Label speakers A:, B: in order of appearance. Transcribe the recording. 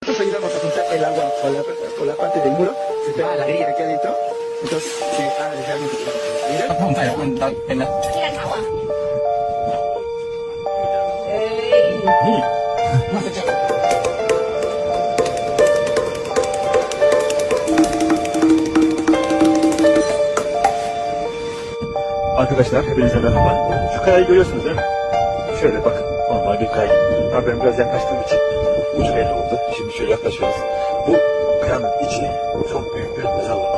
A: nosotros ayudamos a filtrar el agua por la parte del muro, se pega la grilla aquí adentro, entonces se deja realmente mira.
B: ผมถ่ายคุณตอนเป็นนะ
C: ที่กันเขาอ่ะ
B: นี่น่าจะเจอ
D: Arkadaşlar hepinize merhaba. Şu kayayı görüyorsunuz değil mi? Şöyle bakın normal bir kay. Tabii ben biraz yaklaştığım için ucu belli oldu. Şimdi şöyle yaklaşıyoruz. Bu kayanın içi çok büyük bir mezarlık.